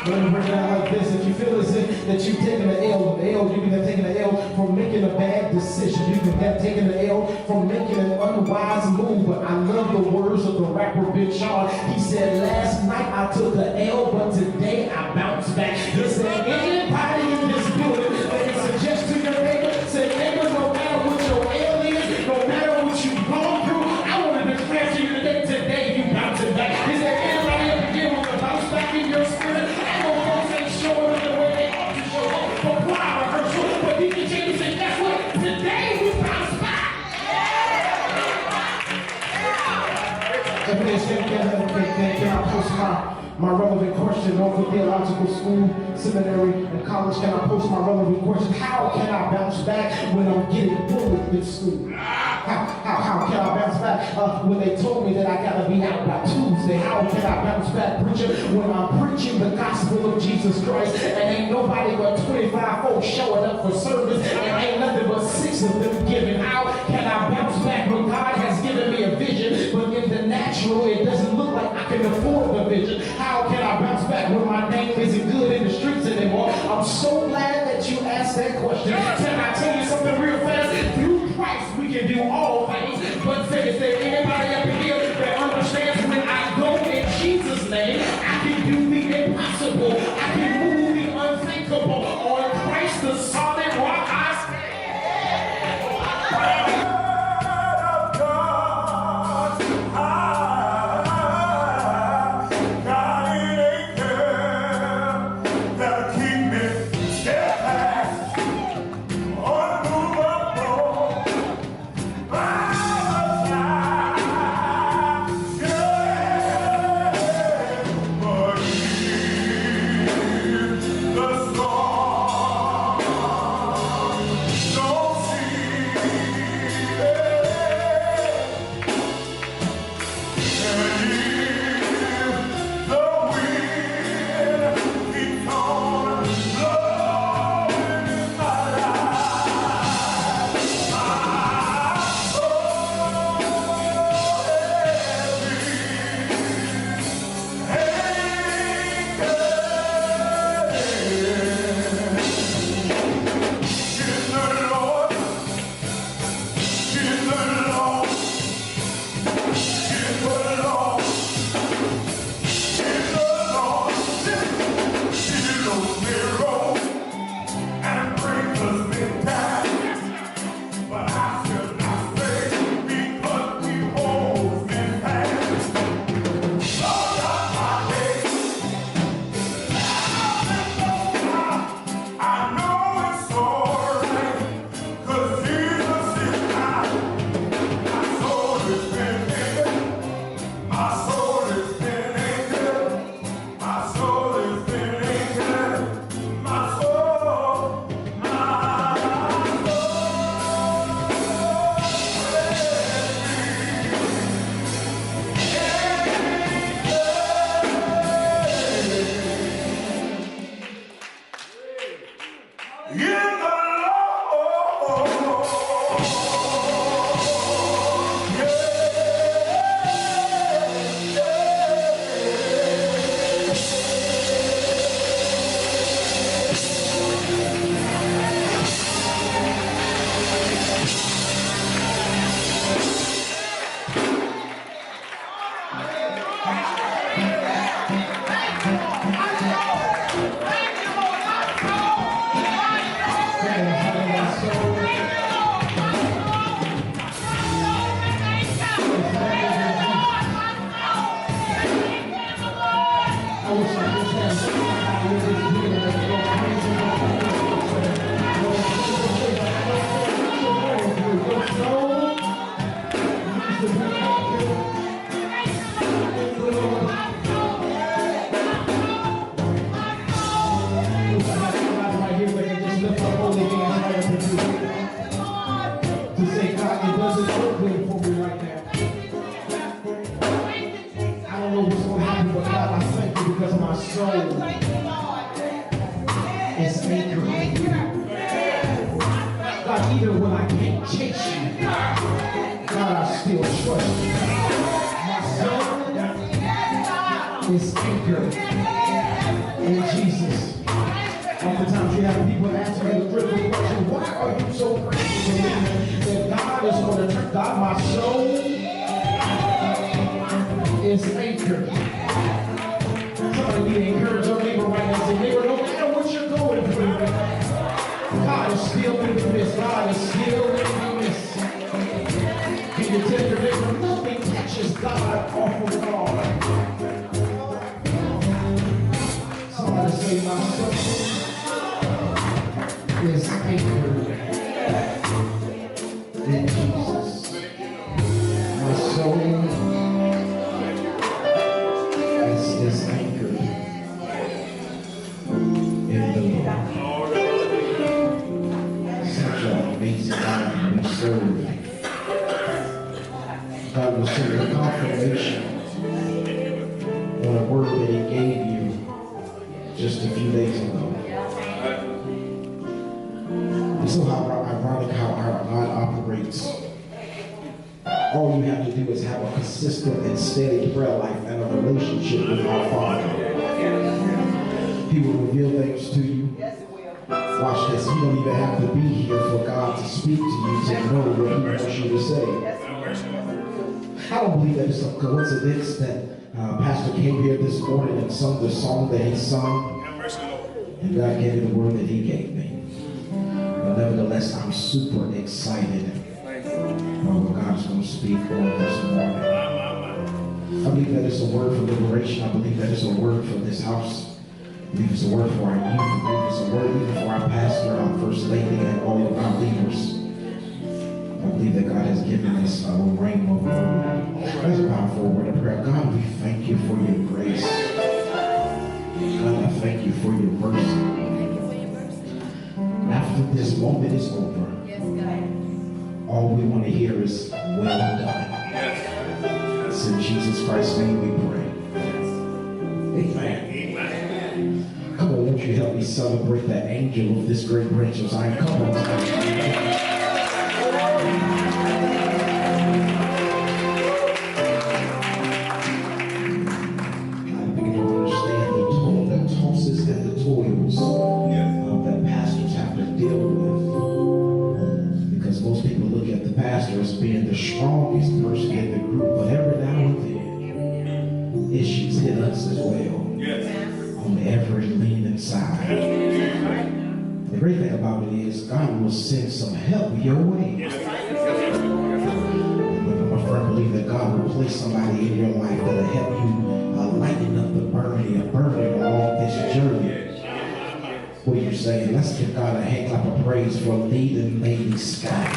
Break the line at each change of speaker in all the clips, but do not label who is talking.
Let me break it down like this. If you feel as if that you've taken an L, you can have taken an L from making a bad decision. You can have taken an L from making an unwise move. But I love the words of the rapper Big Sean. He said, last night I took an L, but today I bounced back. Is there anybody in this building that can suggest to your neighbor, say, neighbor, no matter what your L is, no matter what you've gone through, I want to declare to you today you bouncing back. Is there anybody up here with a bounce back in your spirit? I know folks ain't showing up the way they ought to show up for choir rehearsal, but you can change and guess what? Today we bounce back. Can I post my relevant question over theological school, seminary, and college? Can I post my relevant question? How can I bounce back when I'm getting bullied in school? How can I bounce back when they told me that I gotta be out by Tuesday? How can I bounce back, preacher, when I'm preaching the gospel of Jesus Christ and ain't nobody but 25 folks showing up for service and ain't nothing but 6 of them giving? How can I bounce back when God has given me a vision, but in the natural it doesn't look like I can afford the vision? How can I bounce back when my name isn't good in the streets anymore? I'm so glad that you asked that question. Can I tell you something real fast? Through Christ we can do all things. But say, is there anybody up in here that understands when I go in Jesus' name, I can do the impossible. I can move the unthinkable. On Christ the solid rock I stand. Even when I can't chase you, God, I still trust you. My soul is anchored in Jesus. Oftentimes you have people ask me the critical question, why are you so crazy that God is going to turn? God, my soul is anchored. Somebody need to encourage your neighbor right now. Say, neighbor, no matter what you're going through, God is still in the midst. God is still in the midst. Can you tell your neighbor, nothing catches God off of guard. Somebody say, my soul is anchored in Jesus. My soul is anchored in the Lord. Such an amazing God we serve. God will send a confirmation on a word that He gave you just a few days ago. It's so ironic how our God operates. All you have to do is have a consistent and steady prayer life and a relationship with our Father. He will reveal things to you. Watch this. You don't even have to be here for God to speak to you to know what He wants you to say. I don't believe that it's a coincidence that Pastor came here this morning and sung the song that he sung. And God gave me the word that He gave me. But nevertheless, I'm super excited about what God is going to speak on this morning. I believe that it's a word for liberation. I believe that it's a word for this house. I believe it's a word for our youth. I believe it's a word even for our pastor, our first lady, and all of our leaders. I believe that God has given us a rainbow word. That's a powerful word of prayer. God, we thank you for your grace. God, I thank you for your mercy. After this moment is over, all we want to hear is, well done. It's in Jesus Christ's name we pray. Amen. Come on, won't you help me celebrate the angel of this great branch of Zion? Come on. As being the strongest person in the group, but every now and then issues hit us as well. On every leaning side. The great thing about it is God will send some help your way. But my friend, believe that God will place somebody in your life that will help you lighten up the burden along this journey. What are you saying? Let's give God a hand clap of praise for leading Lady Scott.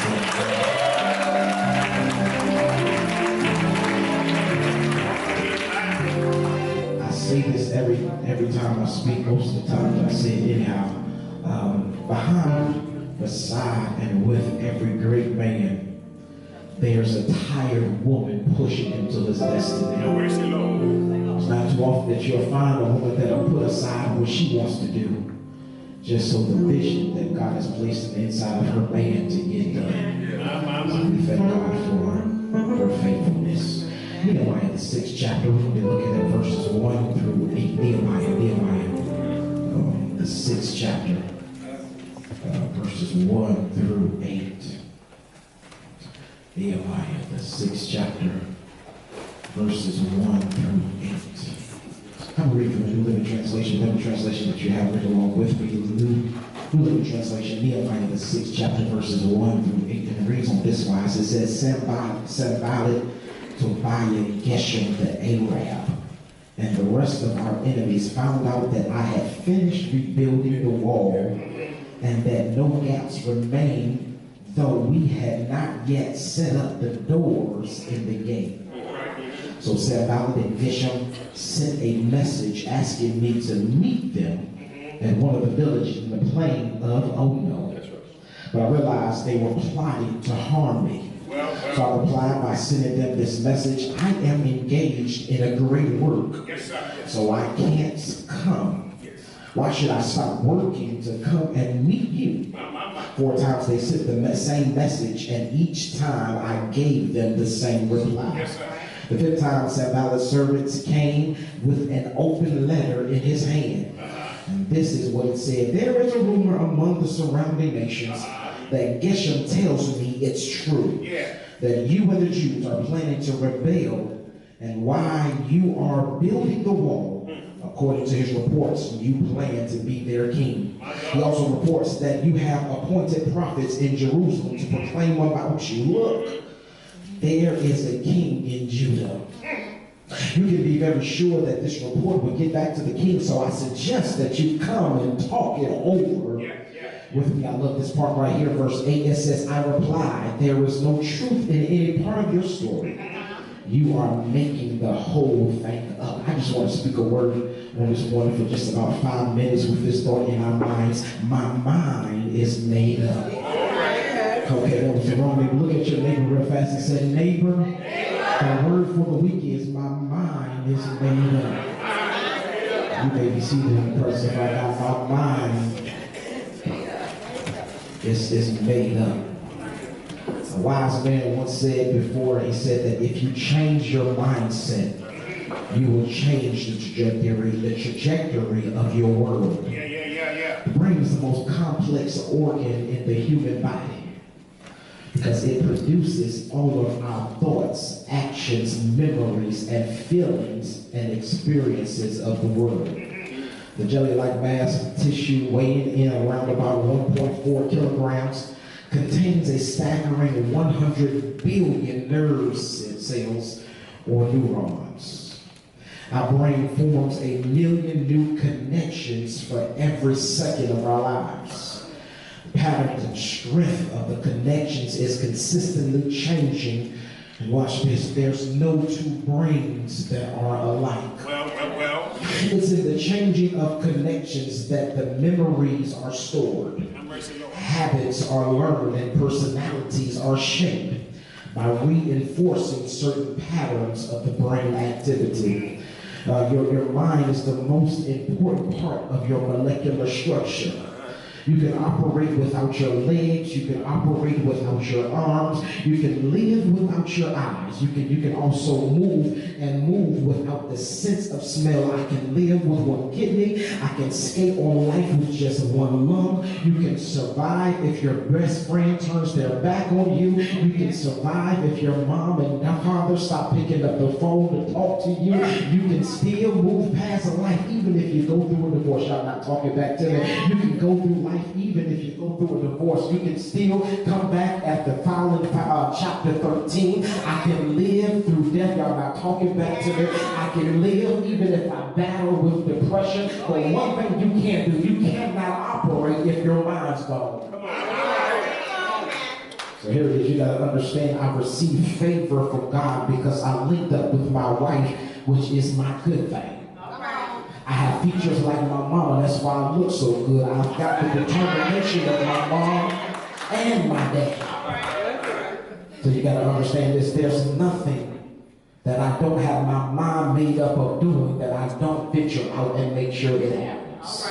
I say this every time I speak. Most of the time I say it anyhow. Behind, beside, and with every great man, there's a tired woman pushing him to his destiny. It's not too often that you'll find a woman that'll put aside what she wants to do just so the vision that God has placed in the inside of her man to get done. So we thank God for her faithfulness. Nehemiah, the 6th chapter, we're going to be looking at verses 1 through 8. Nehemiah, the 6th chapter, verses 1 through 8. Nehemiah, the 6th chapter, verses 1 through 8. I'm reading from the New Living Translation, whatever translation that you have written along with me. The New Living Translation, Nehemiah, the 6th chapter, verses 1 through 8. And it reads on this wise. It says, Sanballat, Tobiah, Geshem, the Arab, and the rest of our enemies found out that I had finished rebuilding the wall and that no gaps remained, though we had not yet set up the doors in the gate. So Sanballat and Geshem sent a message asking me to meet them at one of the villages in the plain of Ono. But I realized they were plotting to harm me. So I replied by sending them this message: I am engaged in a great work, so I can't come. Why should I stop working to come and meet you? 4 times they sent the same message, and each time I gave them the same reply. The 5th time, Sanballat's servants came with an open letter in his hand.
this is what it said. There is a rumor among the surrounding nations that Geshem tells me it's true. That you and the Jews are planning to rebel, and why you are building the wall. According to his reports, you plan to be their king. He also reports that you have appointed prophets in Jerusalem to proclaim about you. Look, there is a king in Judah. You can be very sure that this report will get back to the king, so I suggest that you come and talk it over with me. I love this part right here, verse 8. It says, I replied, there is no truth in any part of your story. You are making the whole thing up. I just want to speak a word on this morning for just about 5 minutes with this thought in our minds. My mind is made up. Okay, that was the wrong neighbor. Look at your neighbor real fast and say, neighbor, the word for the week is my mind is made up. You may be seated in the presence of our God. My mind is made up. A wise man once said before, he said that if you change your mindset, you will change the trajectory of your world. The brain is the most complex organ in the human body because it produces all of our thoughts, actions, memories, and feelings and experiences of the world. The jelly-like mass of tissue weighing in around about 1.4 kilograms contains a staggering 100 billion nerve cells or neurons. Our brain forms a million new connections for every second of our lives. The pattern and strength of the connections is consistently changing. And watch this, there's no two brains that are alike. Well. It's in the changing of connections that the memories are stored. Habits are learned and personalities are shaped by reinforcing certain patterns of the brain activity. Your mind is the most important part of your molecular structure. You can operate without your legs. You can operate without your arms. You can live without your eyes. You can also move without the sense of smell. I can live with one kidney. I can skate on life with just one lung. You can survive if your best friend turns their back on you. You can survive if your mom and father stop picking up the phone to talk to you. You can still move past life even if you go through a divorce. Y'all not talking back to me. You can go through life even if you go through a divorce. You can still come back after filing chapter 13. I can live through death. Y'all not talking back to me. I can live even if I battle with depression. But one thing you can't do, you cannot operate if your mind's gone. So here it is. You got to understand, I received favor from God because I linked up with my wife, which is my good thing. I have features like my mama, that's why I look so good. I've got the determination of my mom and my dad. So you gotta understand this, there's nothing that I don't have my mind made up of doing that I don't venture out and make sure it happens.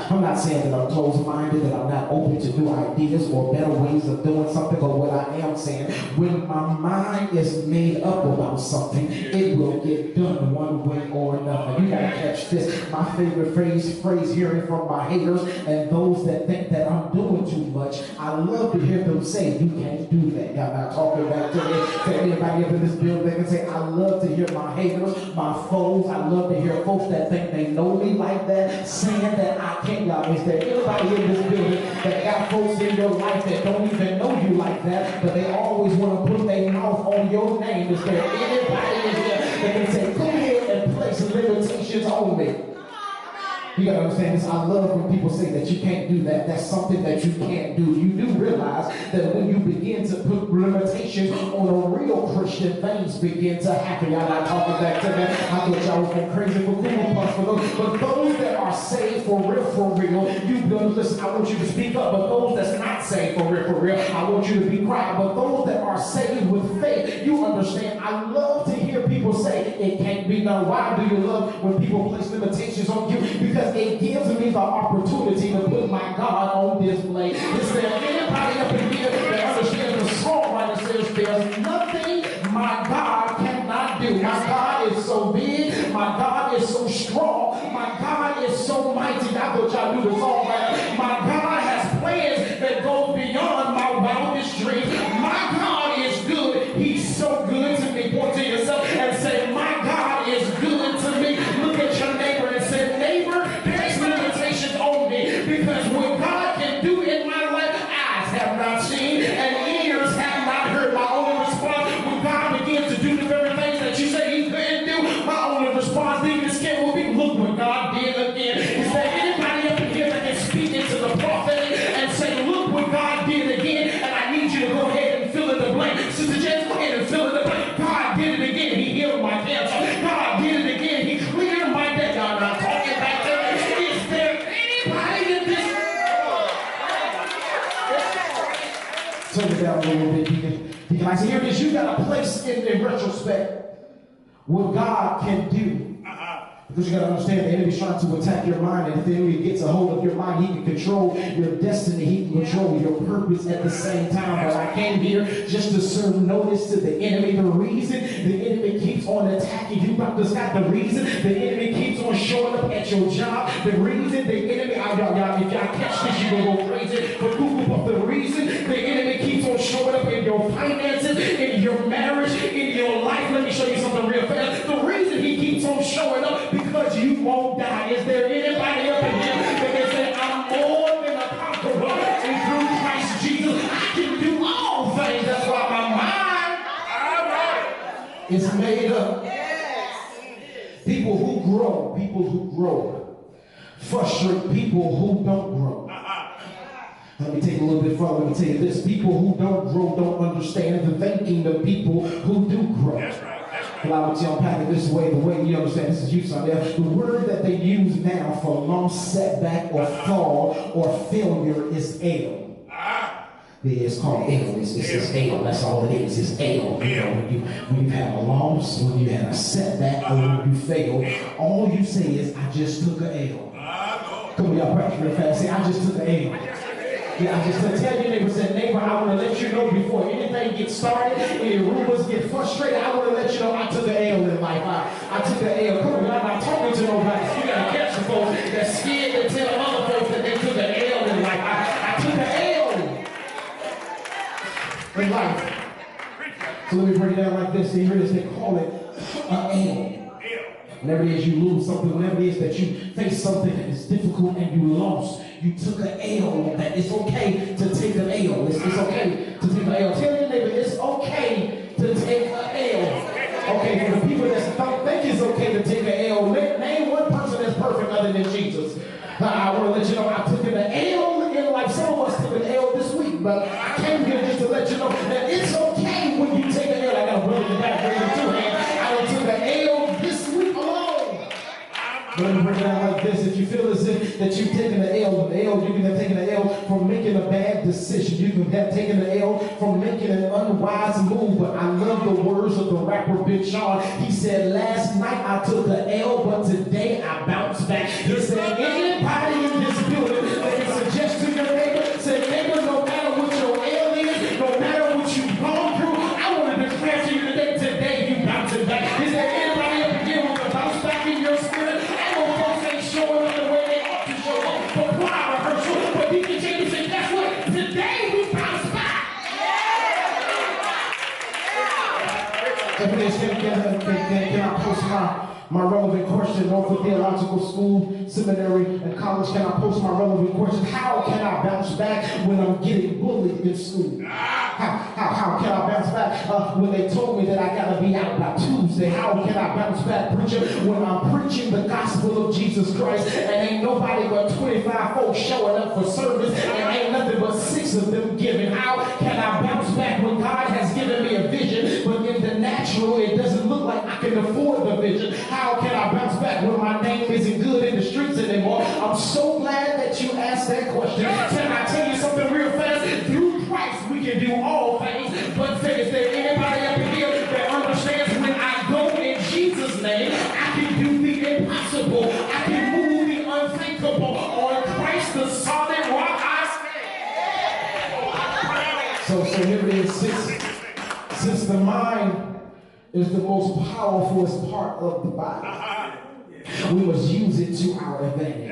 I'm not saying that I'm closed-minded, that I'm not open to new ideas or better ways of doing something, but what I am saying, when my mind is made up about something, it will get done one way or another. You gotta catch this. My favorite phrase hearing from my haters and those that think that I'm doing too much, I love to hear them say, you can't do that. Y'all not talking back to me. To anybody up in this building and say, I love to hear my haters, my foes, I love to hear folks that think they know me like that, saying that I can't. Y'all, is there anybody in this building that got folks in your life that don't even know you like that, but they always want to put their mouth on your name? Is there anybody in here that can say, go ahead and place limitations on me? You gotta understand this. I love when people say that you can't do that. That's something that you can't do. You do realize that when you begin to put limitations on a real Christian, things begin to happen. Y'all not talking back to me. I thought y'all was going crazy for cool puffs for those. But those that are saved for real, you listen, I want you to speak up. But those that's not saved for real, I want you to be quiet. But those that are saved with faith, you understand. I love to hear people say it can't be done. Why do you love when people place limitations on you? Because it gives me the opportunity to put my God on display. Is there anybody up in here that understands the songwriter says there's nothing my God cannot do? My God is so big. My God is so strong. My God is so mighty. I
I thought y'all knew the song right. My God has plans that go beyond my wildest dreams. My God is good. He's so good to me. Point to yourself and say, my God is good to me. Look at your neighbor and say, neighbor, there's limitations on me, because what God can do in my life, eyes have not seen and ears have not heard. My only response, when God begins to do the very things that you say he couldn't do, my only response, leaving the skin will be, look what God did again. Is there anybody up in here that can speak into the prophetic and say, look what God did again? And I need you to go ahead and fill in the blank. Sister Jess, go ahead and fill in the blank. God did it again. He healed my cancer. God did it again. He cleared my debt. God, I'm talking back to me. Is there anybody in this? Turn it down a little bit, Deacon. Deacon, I say, here it is. You got a place in retrospect what God can do. Because you got to understand, the enemy's trying to attack your mind, and if the enemy gets a hold of your mind, he can control your destiny, he can control your purpose at the same time. But I came here just to serve notice to the enemy. The reason the enemy keeps on attacking you, Dr. Scott, the reason the enemy keeps on showing up at your job, the reason the enemy, y'all, if y'all catch this, you're going to go crazy for Google, but the reason the enemy keeps on showing up in your finances, in your marriage, in your life, let me show you something real fast. The reason he keeps on showing up, because you won't die. Is there anybody up in here that can say, I'm more than a conqueror, and through Christ Jesus, I can do all things. That's why my mind is made up. People who grow, frustrate people who don't grow. Let me take a little bit further. Let me tell you this. People who don't grow don't understand the thinking of people who do grow. That's right. Allow me to unpack it this way, the way you understand this is you, son. The word that they use now for long setback or fall or failure is L. It's called L. It's L. That's all it is. It's L. You know, when you have a loss, when you have a setback, or when you fail, all you say is, I just took a L. Come on, y'all practice real fast. Say, I just took a L. Yeah, I just tell your neighbor, say, neighbor, I want to let you know before anything gets started, any rumors get frustrated, I want to let you know I took an L in life. I took an L. Come on, I'm not talking to nobody. So you got to catch the folks that's scared to tell other folks that they took an L in life. I took an L in life. So let me break it down like this. See, here it is. They call it an L. Whenever it is you lose something, whenever it is that you face something that is difficult and you lost, you took an L on that. It's okay to take an L. It's okay to take an L. Tell your neighbor, it's okay to take an L. Okay, for the people that don't think it's okay to take an L, name one person that's perfect other than Jesus. I want to let you know I took an L in life. Some of us took an L this week, but I came here just to let you know that it's okay when you take an L. I got a brother in the back raising two hands. I took an L this week alone. But let me break it down like this. If you feel as if that you've taken an L, you can have taken an L from making a bad decision. You can have taken an L from making an unwise move. But I love the words of the rapper Big Sean. He said, last night I took an L, but today I bounced back. Is there anybody in this building that can suggest to your neighbor, say, neighbor, no matter what your L is, no matter what you've gone through, I want to declare to you today you bouncing back. Is there anybody up here with a bounce back in your spirit? Showing up the way they ought to show up for choir rehearsal. But Deacon James said, guess what? Today we bounce back. Can I post my relevant question? Norfolk Theological School, Seminary, and College. Can I post my relevant question? How can I bounce back when I'm getting bullied in school? How can I bounce back when they told me that I got to be out by Tuesday? How can I bounce back, preacher, when I'm preaching the gospel of Jesus Christ and ain't nobody but 25 folks showing up for service and ain't nothing but 6 of them giving? How can I bounce back when God has given me a vision, but in the natural it doesn't look like I can afford the vision? How can I bounce back when my name isn't good in the streets anymore? I'm so glad that you asked that question. Can I tell you something real fast? Through Christ we can do all things. But say, is there anybody up in here that understands when I go in Jesus' name, I can do the impossible. I can move the unthinkable. On Christ the solid rock I stand. So here it is. Since the mind is the most powerful part of the body, we must use it to our advantage.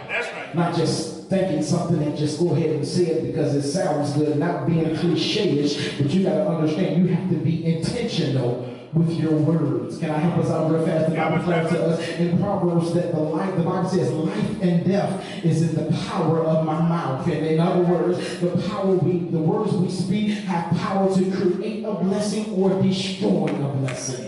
That's right.
Not just thinking something and just go ahead and say it because it sounds good, not being cliche-ish, but you got to understand you have to be intentional with your words. Can I help us out real fast? The Bible declares to us in Proverbs that the Bible says life and death is in the power of my mouth. And in other words, the words we speak have power to create a blessing or destroy a blessing.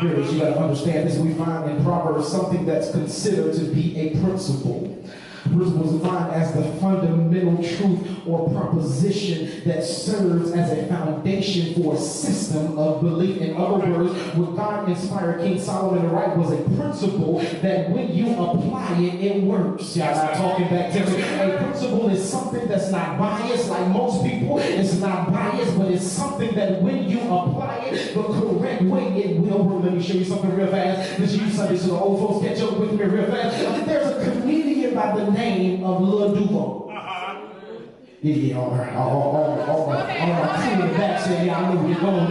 Here it is, you got to understand this. We find in Proverbs something that's considered to be a principle. Principle is defined as the fundamental truth or proposition that serves as a foundation for a system of belief. In other words, what God inspired King Solomon to write was a principle that when you apply it, it works. Y'all not talking back to me. A principle is something that's not biased like most people. It's not biased, but it's something that when you apply it the correct way, it will work. Let me show you something real fast. This is you Sunday, so the old folks catch up with me real fast. There's a comedian by the name of Lil Duval. Yeah, all right. All my crew in the back saying, yeah, I know where you're going.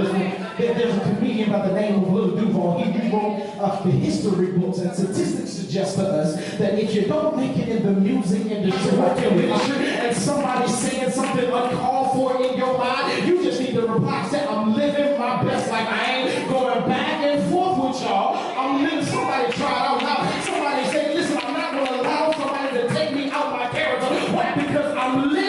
There's a comedian by the name of Lil Duval. He wrote the history books, and statistics suggest to us that if you don't make it in the music industry, and somebody's saying something uncalled for in your life, you just need to reply, say, I'm living my best life. I ain't going back and forth with y'all. I'm living. Somebody try it out loud. Somebody say, listen, I'm not going to allow somebody to take me out my character. Why? Because I'm living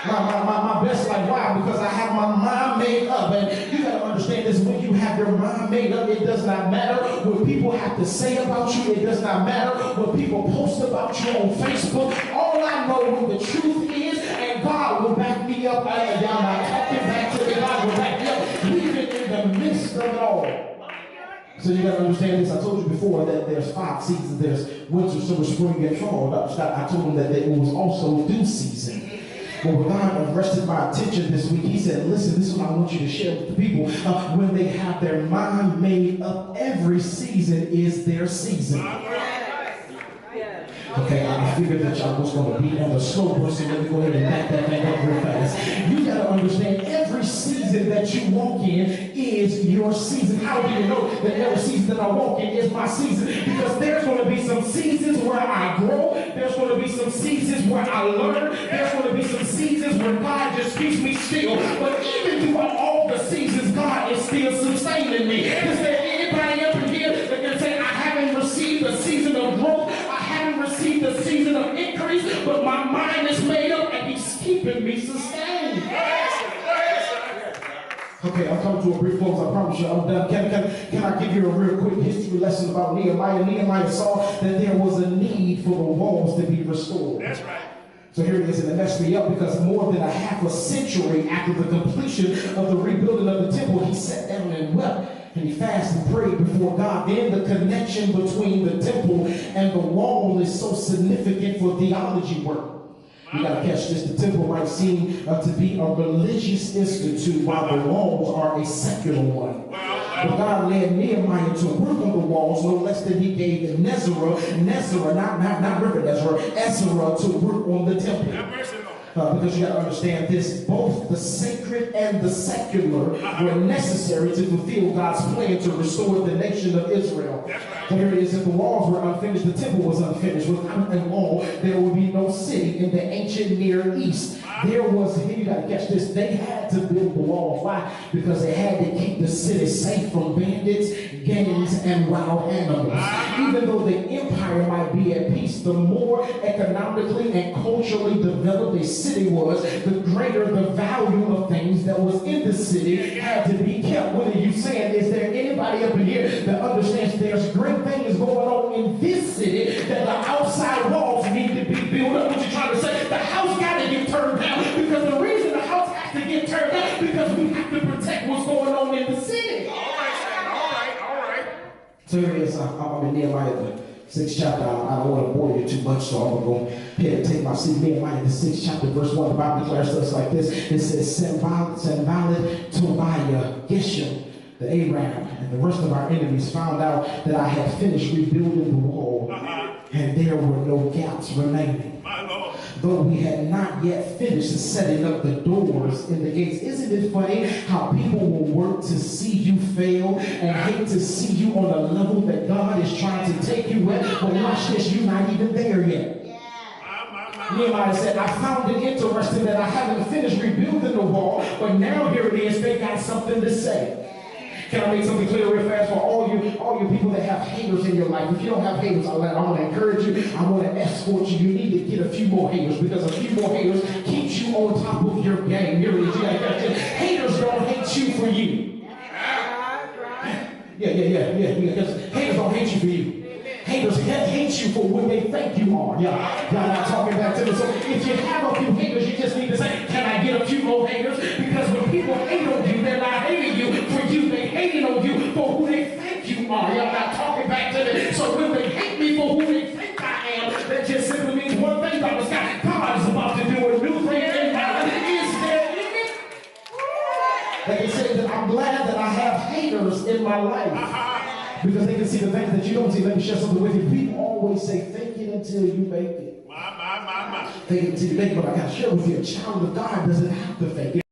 my best life. Why? Because I have my mind made up. And you got to understand this. When you have your mind made up, it does not matter what people have to say about you. It does not matter what people post about you on Facebook. All I know what the truth is, and God will back me up. I'm not talking back to the God will back me up. Even in the midst of it all. So you got to understand this. I told you before that there's 5 seasons. There's winter, summer, spring, and fall. I told them that it was also due season. But when God arrested my attention this week, he said, listen, this is what I want you to share with the people. When they have their mind made up, every season is their season. Okay, I figured that y'all was going to be on the slow bus, so let me go ahead and back that thing up real fast. You got to understand, every season that you walk in is your season. How do you know that every season that I walk in is my season? Because there's going to be some seasons where I grow. There's going to be some seasons where I learn. There's going to be some seasons where God just keeps me still. But even throughout all the seasons, God is still sustaining me. Is there anybody up in here that can say, I haven't received a season of growth? Received the season of increase, but my mind is made up and he's keeping me sustained. Okay, I'm coming to a brief close. I promise you I'm done. Can I give you a real quick history lesson about Nehemiah? Nehemiah saw that there was a need for the walls to be restored. That's right. So here it is, and it messed me up because more than a half a century after the completion of the rebuilding of the temple, he sat down and wept. And he fasted and prayed before God. Then the connection between the temple and the wall is so significant for theology work. You got to catch this. The temple might seem to be a religious institute while the walls are a secular one. But God led Nehemiah to work on the walls, no less than he gave Ezra, not Reverend Ezra, to work on the temple. Because you got to understand this, both the sacred and the secular were necessary to fulfill God's plan to restore the nation of Israel. So here it is, if the walls were unfinished, the temple was unfinished. Without a wall, there would be no city in the ancient Near East. Here you got to catch this, they had to build the walls. Why? Because they had to keep the city safe from bandits, gangs, and wild animals. Even though the empire might be at peace, the more economically and culturally developed a city was, the greater the value of things that was in the city had to be kept. What are you saying? Is there anybody up in here that understands there's great things going on in this city that the outside walls need to be built up? What you trying to say? The house got to get turned down, because the reason the house has to get turned down because we have to protect what's going on in the city. All right. So here it is. I'm in Nehemiah, the 6th chapter. I don't want to bore you too much, so I'm going to go ahead and take my seat. Nehemiah, the 6th chapter, verse 1. The Bible declares us like this. It says, Sanballat, Tobiah, Geshem, the Aram, and the rest of our enemies found out that I had finished rebuilding the wall, and there were no gaps remaining. Though we had not yet finished setting up the doors in the gates. Isn't it funny how people will work to see you fail and hate to see you on a level that God is trying to take you at?
But watch this, you're not even there yet. Nehemiah said, I found it interesting that I haven't finished rebuilding the wall, but now here it is, they got something to say. Can I make something clear real fast for all you people that have haters in your life? If you don't have haters, I want to encourage you. I want to escort you. You need to get a few more haters, because a few more haters keeps you on top of your game. Here it is. Haters don't hate you for you. Yeah. Because haters don't hate you for you. Haters hate you for what they think you are. Y'all not talking back to me. So if you have a few haters, you just need to say, can I get a few more haters? Because when people hate on you, they're not hating you for you. They hating on you for who they think you are. Y'all not talking back to me. So when they hate me for who they think I am, that just simply means one thing about the sky. God is about to do a new thing in my life. Is there limit? They can say that I'm glad that I have haters in my life. Because they can see the things that you don't see. Let me share something with you. People always say, fake it until you make it. Fake it until you make it. But I got to share with you, a child of God doesn't have to fake it.